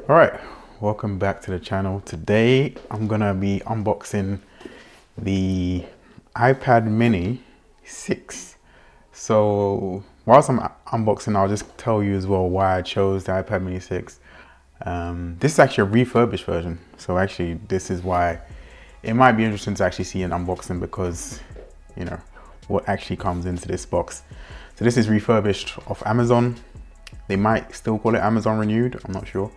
All right, welcome back to the channel. Today I'm gonna be unboxing the iPad mini 6. So whilst I'm unboxing, I'll just tell you as well why I chose the iPad mini 6. This is actually a refurbished version, so actually this is why it might be interesting to actually see an unboxing, because you know what actually comes into this box. So this is refurbished off Amazon. They might still call it Amazon Renewed, I'm not sure.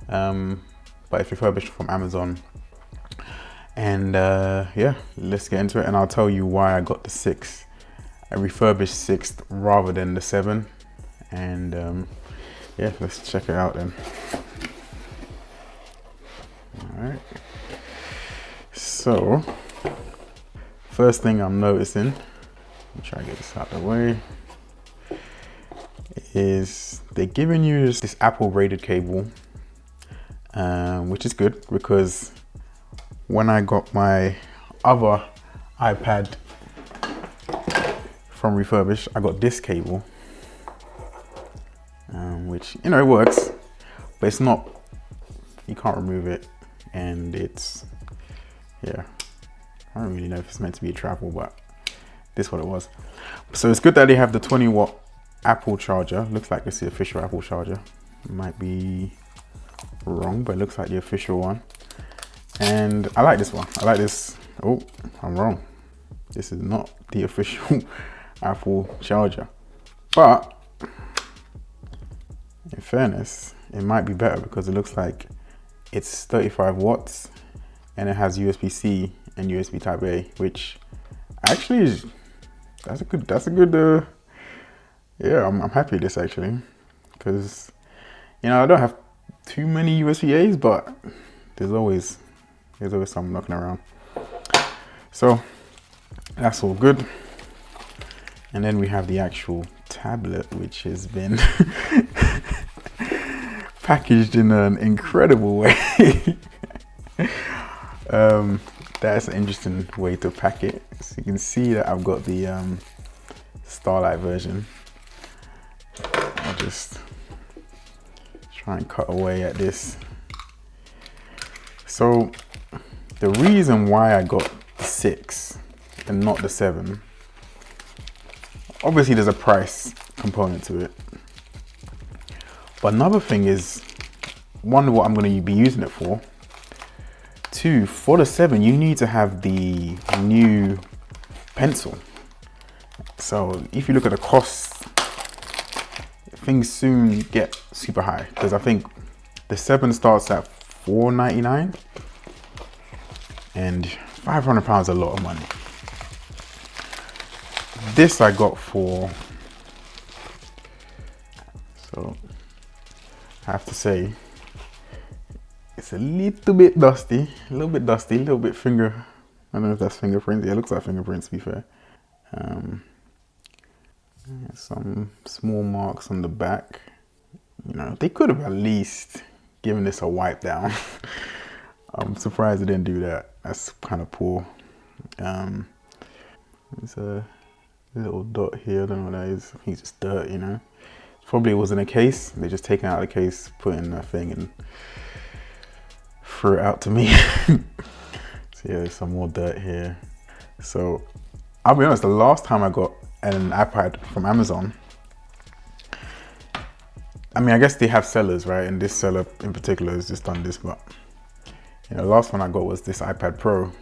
But it's refurbished from Amazon. And yeah, let's get into it, and I'll tell you why I got the 6, a refurbished 6 rather than the 7. And yeah, let's check it out then. All right. So first thing I'm noticing, let me try to get this out of the way, is they're giving you this Apple rated cable, which is good, because when I got my other iPad from refurbished, I got this cable, which, you know, it works, but it's not, you can't remove it, and it's, yeah, I don't really know if it's meant to be a travel, but this is what it was. So it's good that they have the 20-watt Apple charger. Looks like it's the official Apple charger. Might be wrong, but it looks like the official one. And I like this one. I like this. Oh, I'm wrong. This is not the official Apple charger. But in fairness, it might be better, because it looks like it's 35 watts and it has USB-C and USB Type A, which actually is, that's a good, yeah, I'm happy with this actually, because, you know, I don't have too many USB-As, but there's always some knocking around. So that's all good. And then we have the actual tablet, which has been packaged in an incredible way. That's an interesting way to pack it. So you can see that I've got the Starlight version. I'll just try and cut away at this. So the reason why I got the 6 and not the 7, obviously there's a price component to it. But another thing is, one, what I'm going to be using it for. 2, for the 7, you need to have the new pencil. So if you look at the costs, things soon get super high, because I think the 7 starts at $4.99, and £500 is a lot of money. This I got for, so I have to say, it's a little bit dusty, a little bit finger, I don't know if that's fingerprints. Yeah, it looks like fingerprints, to be fair. Some small marks on the back. You know, they could have at least given this a wipe down. I'm surprised they didn't do that. That's kind of poor. There's a little dot here, I don't know what that is. I think it's just dirt, you know. Probably wasn't a case. They just taken out the case, put in a thing, and threw it out to me. So yeah, there's some more dirt here. So I'll be honest, the last time I got an iPad from Amazon, I mean, I guess they have sellers, right? And this seller in particular has just done this, but you know, the last one I got was this iPad Pro,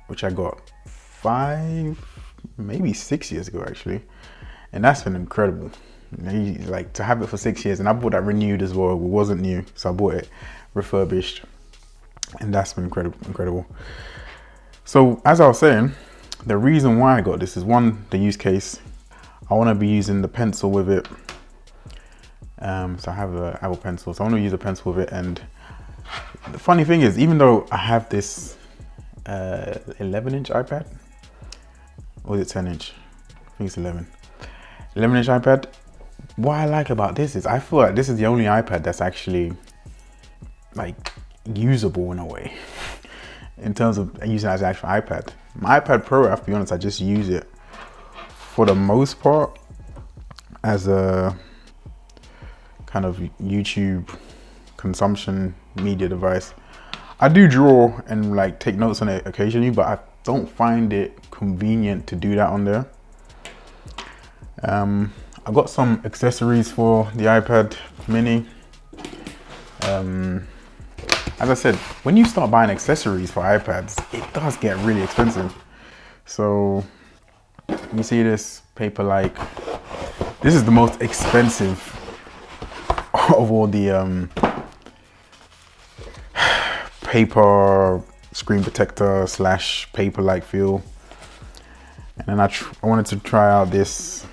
which I got 5, maybe 6 years ago actually. And that's been incredible. You know, like, to have it for 6 years, and I bought that renewed as well. It wasn't new, so I bought it refurbished, and that's been incredible. So as I was saying, the reason why I got this is, one, the use case. I want to be using the pencil with it. So I have an Apple Pencil, so I want to use a pencil with it. And the funny thing is, even though I have this 11-inch iPad, or is it 10-inch? I think it's 11-inch iPad. What I like about this is, I feel like this is the only iPad that's actually like usable in a way, in terms of using it as an actual iPad. My iPad Pro, I have to be honest, I just use it for the most part as a kind of YouTube consumption media device. I do draw and like take notes on it occasionally, but I don't find it convenient to do that on there. I got some accessories for the iPad mini. As I said, when you start buying accessories for iPads, it does get really expensive. So you see this Paperlike. This is the most expensive of all the paper screen protector slash Paperlike feel. And then I wanted to try out this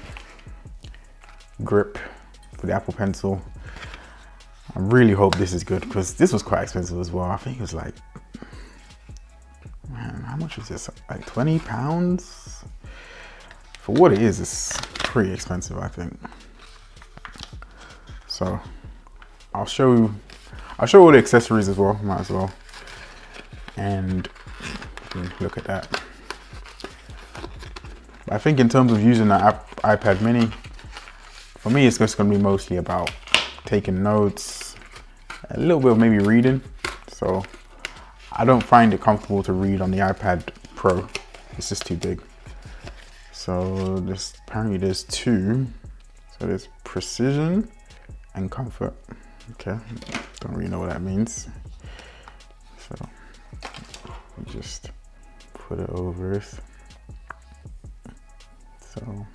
grip for the Apple Pencil. I really hope this is good because this was quite expensive as well. I think it was like, man, how much was this? Like £20? For what it is, it's pretty expensive, I think. So I'll show all the accessories as well, might as well. And look at that. I think in terms of using the iPad mini, for me, it's just gonna be mostly about taking notes, a little bit of maybe reading. So I don't find it comfortable to read on the iPad Pro. It's just too big. So apparently there's two. So there's precision and comfort. Okay, don't really know what that means. So just put it over this. So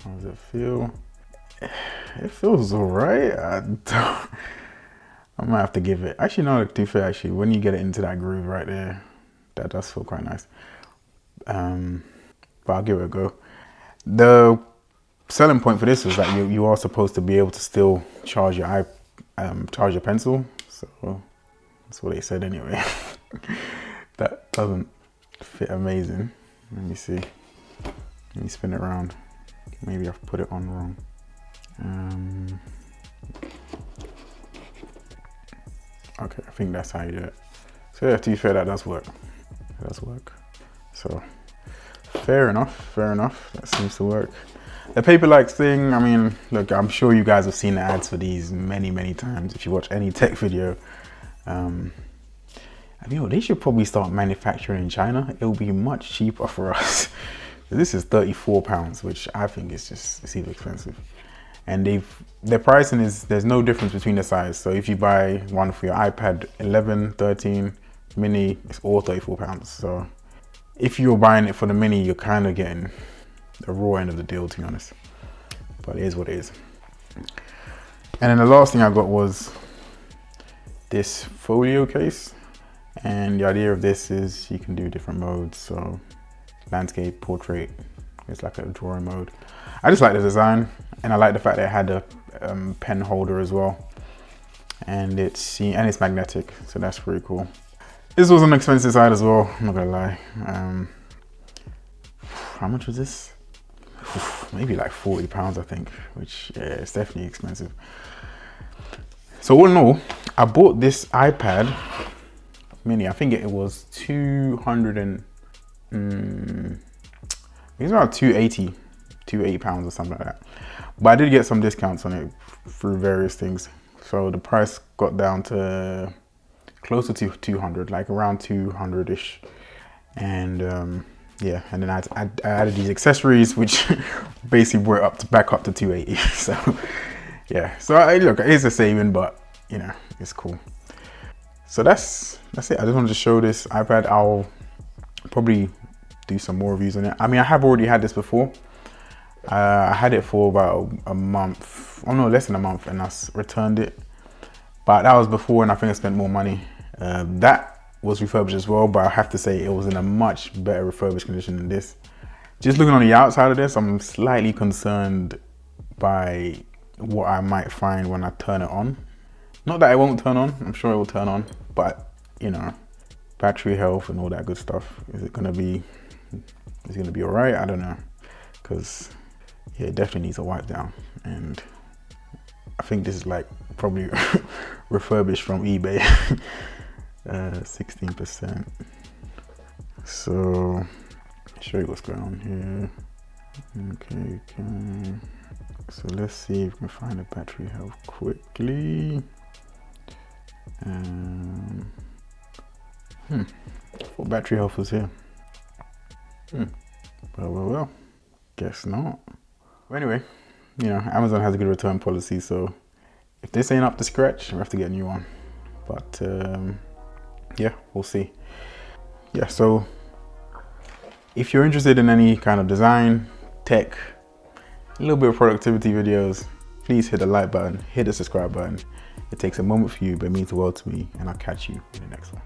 how does it feel? It feels alright. I might have to give it. Actually, no, to be fair, actually, when you get it into that groove right there, that does feel quite nice. But I'll give it a go. The selling point for this is that you are supposed to be able to still charge your pencil. So that's what they said anyway. That doesn't fit amazing. Let me see. Let me spin it around. Maybe I've put it on wrong. Okay, I think that's how you do it. So yeah, to be fair, that does work. It does work. So fair enough. That seems to work. The Paperlike thing, I mean, look, I'm sure you guys have seen the ads for these many times. If you watch any tech video, I mean, they should probably start manufacturing in China. It'll be much cheaper for us. This is £34, which I think is it's even expensive. And their pricing is, there's no difference between the size. So if you buy one for your iPad 11, 13, mini, it's all £34. So if you're buying it for the mini, you're kind of getting the raw end of the deal, to be honest. But it is what it is. And then the last thing I got was this Folio case. And the idea of this is you can do different modes. So landscape, portrait, it's like a drawing mode. I just like the design, and I like the fact that it had a pen holder as well. And it's magnetic, so that's pretty cool. This was on the expensive side as well, I'm not gonna lie. How much was this? Maybe like £40, I think, which, yeah, it's definitely expensive. So all in all, I bought this iPad mini. I think it was it's around £280 or something like that. But I did get some discounts on it through various things. So the price got down to closer to 200, like around 200-ish. And yeah, and then I added these accessories, which basically brought it back up to 280. So yeah, so look, it is a saving, but you know, it's cool. So that's it. I just wanted to show this iPad. I'll probably do some more reviews on it. I mean, I have already had this before. I had it for about a month, oh no, less than a month, and I returned it. But that was before, and I think I spent more money. That was refurbished as well, but I have to say it was in a much better refurbished condition than this. Just looking on the outside of this, I'm slightly concerned by what I might find when I turn it on. Not that it won't turn on, I'm sure it will turn on, but you know, battery health and all that good stuff. Is it gonna be all right? I don't know, because yeah, it definitely needs a wipe down, and I think this is like probably refurbished from eBay. 16%. So show you what's going on here. Okay. So let's see if we can find the battery health quickly. What battery health was here? Well, guess not. Well, anyway, you know, Amazon has a good return policy, so if this ain't up to scratch, we have to get a new one. But yeah, we'll see. Yeah, so if you're interested in any kind of design, tech, a little bit of productivity videos, please hit the like button, hit the subscribe button. It takes a moment for you, but it means the world to me, and I'll catch you in the next one.